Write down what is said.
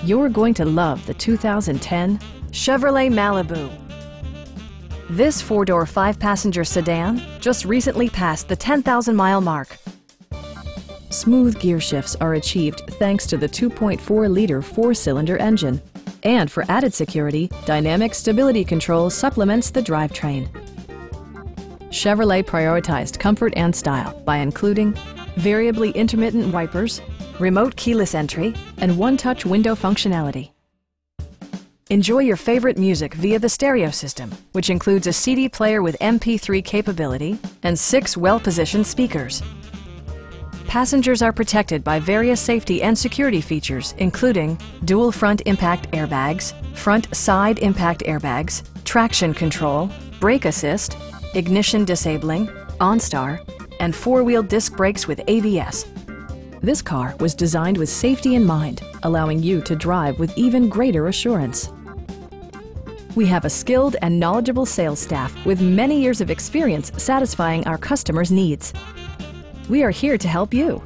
You're going to love the 2010 Chevrolet Malibu. This four-door, five-passenger sedan just recently passed the 10,000-mile mark. Smooth gear shifts are achieved thanks to the 2.4-liter four-cylinder engine. And for added security, dynamic stability control supplements the drivetrain. Chevrolet prioritized comfort and style by including variably intermittent wipers, remote keyless entry, and one-touch window functionality. Enjoy your favorite music via the stereo system, which includes a CD player with MP3 capability and 6 well-positioned speakers. Passengers are protected by various safety and security features, including dual front impact airbags, front side impact airbags, traction control, brake assist, ignition disabling, OnStar, and four-wheel disc brakes with ABS. This car was designed with safety in mind, allowing you to drive with even greater assurance. We have a skilled and knowledgeable sales staff with many years of experience satisfying our customers' needs. We are here to help you.